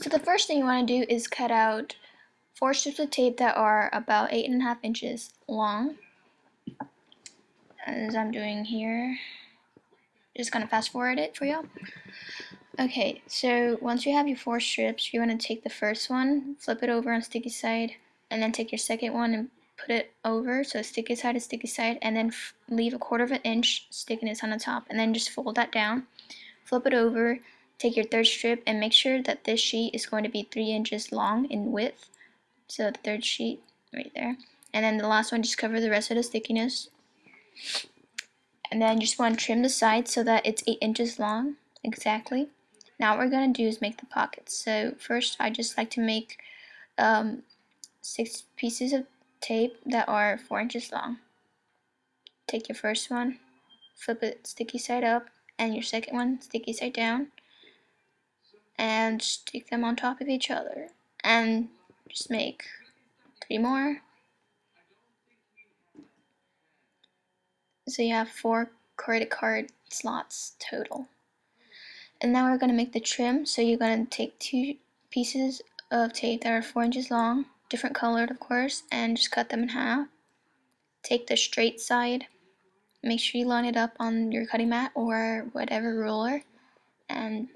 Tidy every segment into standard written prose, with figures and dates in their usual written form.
So the first thing you want to do is cut out 4 strips of tape that are about 8.5 inches long, as I'm doing here. Just gonna fast forward it for y'all. Okay, so once you have your 4 strips, you're gonna take the first one, flip it over on sticky side, and then take your second one and put it over, so sticky side to sticky side, and then leave a 1/4 of an inch stickiness on the top, and then just fold that down, flip it over, take your third strip, and make sure that this sheet is going to be 3 inches long in width. So the third sheet right there, and then the last one, just cover the rest of the stickiness, and then you just want to trim the sides so that it's 8 inches long exactly. Now what we're going to do is make the pockets. So first I just like to make 6 pieces of tape that are 4 inches long. Take your first one, flip it sticky side up, and your second one sticky side down, and stick them on top of each other, and just make 3 more. So you have 4 credit card slots total. And now we're going to make the trim. So you're going to take 2 pieces of tape that are 4 inches long, different colored of course, and just cut them in half. Take the straight side, make sure you line it up on your cutting mat or whatever ruler, and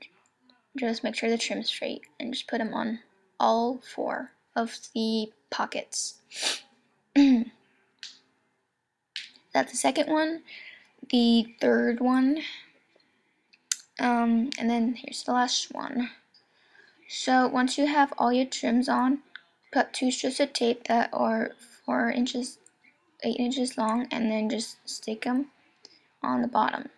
just make sure the trim's straight, and just put them on all 4 of the pockets. That's the second one. The third one, and then here's the last one. So once you have all your trims on, put 2 strips of tape that are 8 inches long, and then just stick them on the bottom.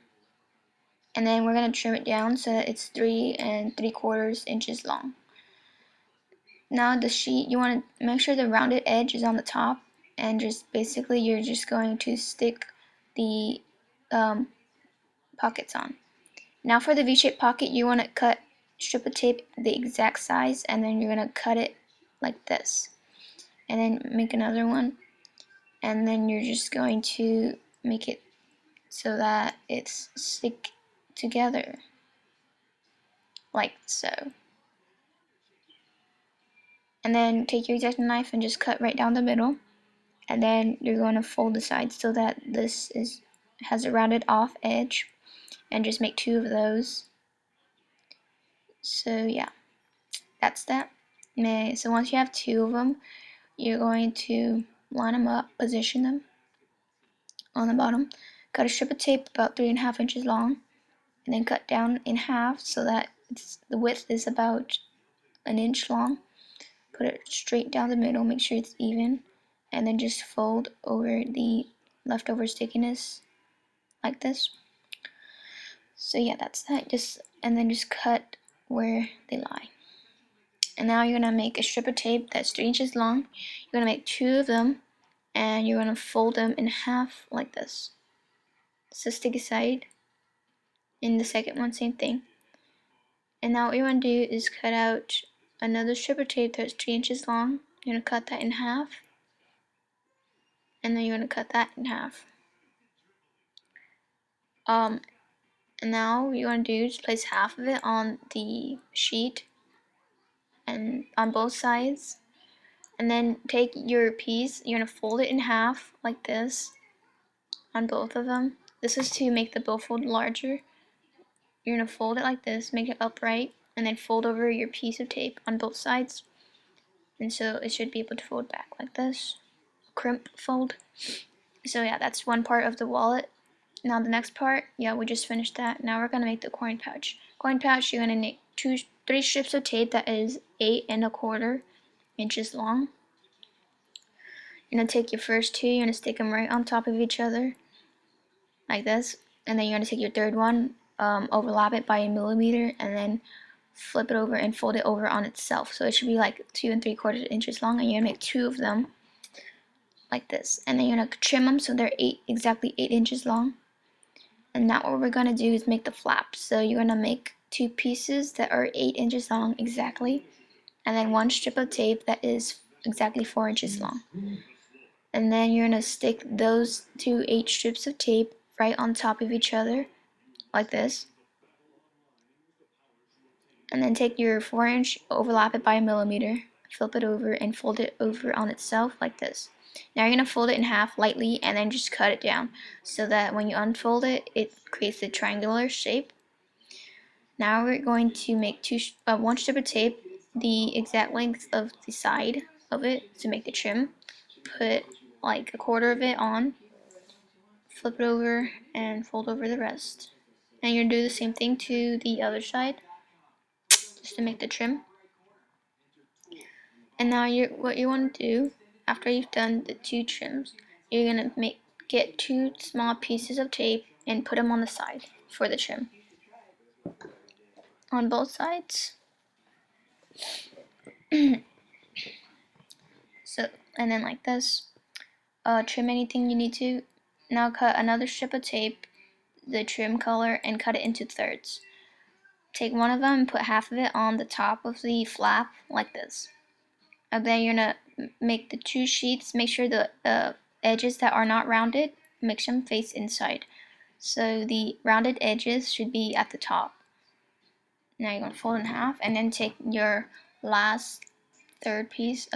And then we're going to trim it down so that it's 3 3/4 inches long. Now the sheet, you want to make sure the rounded edge is on the top, and just basically you're just going to stick the pockets on. Now for the V-shaped pocket, you want to cut strip of tape the exact size, and then you're going to cut it like this, and then make another one, and then you're just going to make it so that it's stick together like so. And then take your X-Acto knife and just cut right down the middle, and then you're going to fold the sides so that this has a rounded off edge, and just make 2 of those. So yeah, that's that. So once you have 2 of them, you're going to line them up, position them on the bottom, cut a strip of tape about 3.5 inches long, and then cut down in half so that the width is about 1 inch long. Put it straight down the middle, make sure it's even, and then just fold over the leftover stickiness like this. So yeah, that's that. And then just cut where they lie. And now you're gonna make a strip of tape that's 3 inches long. You're gonna make 2 of them, and you're gonna fold them in half like this. So sticky side. In the second one, same thing. And now what you want to do is cut out another strip of tape that's 3 inches long. You're going to cut that in half, and then you're going to cut that in half. And now what you want to do is place half of it on the sheet and on both sides, and then take your piece, you're going to fold it in half like this on both of them. This is to make the billfold larger. You're going to fold it like this, make it upright, and then fold over your piece of tape on both sides, and so it should be able to fold back like this, crimp fold. So yeah, that's one part of the wallet. Now the next part, yeah, we just finished that. Now we're gonna make the coin pouch. Coin pouch, you're gonna make 3 strips of tape that is 8.25 inches long. You're gonna take your first 2, you're gonna stick them right on top of each other like this, and then you're gonna take your third one, overlap it by 1 millimeter, and then flip it over and fold it over on itself. So it should be like 2 3/4 inches long, and you're gonna make 2 of them like this, and then you're gonna trim them so they're exactly 8 inches long. And now what we're gonna do is make the flaps. So you're gonna make 2 pieces that are 8 inches long exactly, and then 1 strip of tape that is exactly 4 inches long. And then you're gonna stick those 2 8 strips of tape right on top of each other like this. And then take your 4-inch, overlap it by a millimeter, flip it over, and fold it over on itself like this. Now you're going to fold it in half lightly and then just cut it down so that when you unfold it, it creates a triangular shape. Now we're going to make one strip of tape the exact length of the side of it to make the trim. Put like a quarter of it on, flip it over, and fold over the rest. And you're going to do the same thing to the other side just to make the trim. And now what you want to do after you've done the 2 trims, you're going to get 2 small pieces of tape and put them on the side for the trim. On both sides. And then like this. Trim anything you need to. Now cut another strip of tape, the trim color, and cut it into thirds. Take one of them and put half of it on the top of the flap like this. And then you're going to make the 2 sheets. Make sure the edges that are not rounded, make them face inside. So the rounded edges should be at the top. Now you're going to fold in half and then take your last third piece,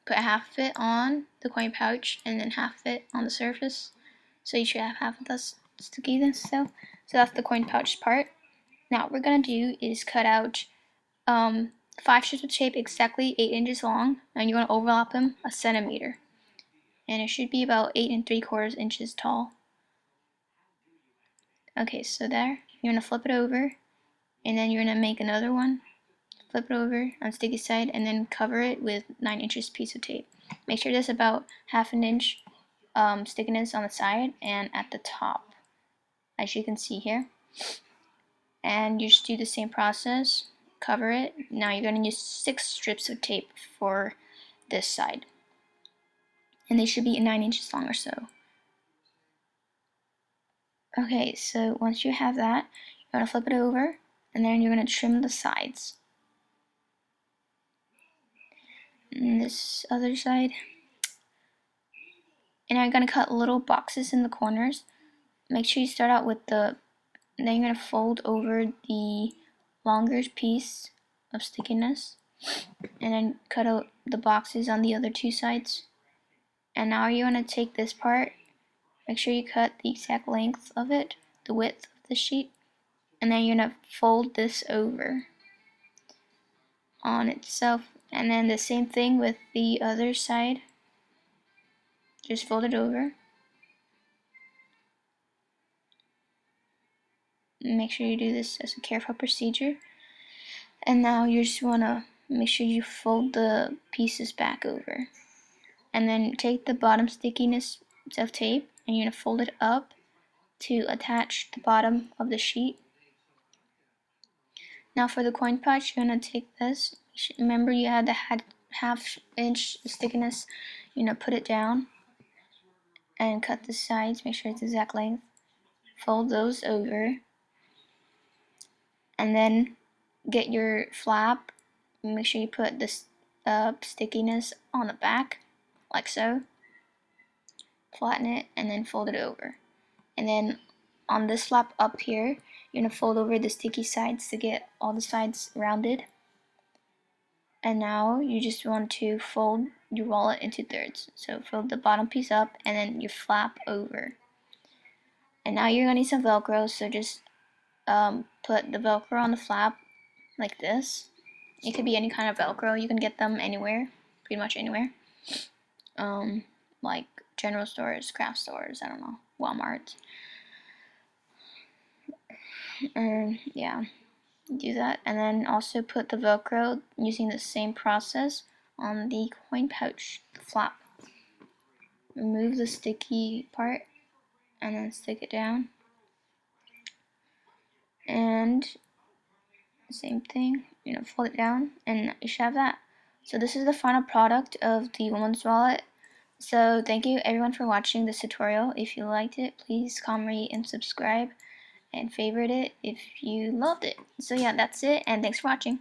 put half of it on the coin pouch and then half of it on the surface. So you should have half of the stickiness still. So that's the coin pouch part. Now what we're going to do is cut out 5 strips of tape exactly 8 inches long, and you're going to overlap them a centimeter. And it should be about 8 3/4 inches tall. Okay, so there, you're going to flip it over, and then you're going to make another one, flip it over on sticky side, and then cover it with 9 inches piece of tape. Make sure there's about 1/2 inch stickiness on the side and at the top, as you can see here. And you just do the same process, cover it. Now you're going to use 6 strips of tape for this side, and they should be 9 inches long or so. Okay, so once you have that, you're going to flip it over, and then you're going to trim the sides. And this other side. And I'm going to cut little boxes in the corners. Make sure you start out with then you're going to fold over the longer piece of stickiness, and then cut out the boxes on the other 2 sides. And now you're going to take this part, make sure you cut the exact length of it, the width of the sheet, and then you're going to fold this over on itself. And then the same thing with the other side, just fold it over. Make sure you do this as a careful procedure. And now you just want to make sure you fold the pieces back over. And then take the bottom stickiness of tape and you're going to fold it up to attach the bottom of the sheet. Now for the coin pouch, you're going to take this. Remember you had the 1/2 inch stickiness. You're going to put it down and cut the sides, make sure it's the exact length. Fold those over. And then get your flap, make sure you put this stickiness on the back, like so. Flatten it and then fold it over. And then on this flap up here, you're going to fold over the sticky sides to get all the sides rounded. And now you just want to fold your wallet into thirds. So fold the bottom piece up and then you flap over. And now you're going to need some velcro, so just put the velcro on the flap like this. It could be any kind of velcro, you can get them anywhere, pretty much anywhere. Like general stores, craft stores, I don't know, Walmart. And yeah, do that. And then also put the velcro using the same process on the coin pouch flap. Remove the sticky part and then stick it down. And same thing, fold it down and you should have that. So this is the final product of the woman's wallet. So thank you everyone for watching this tutorial. If you liked it, please comment, rate, and subscribe, and favorite it if you loved it. So yeah, that's it, and thanks for watching.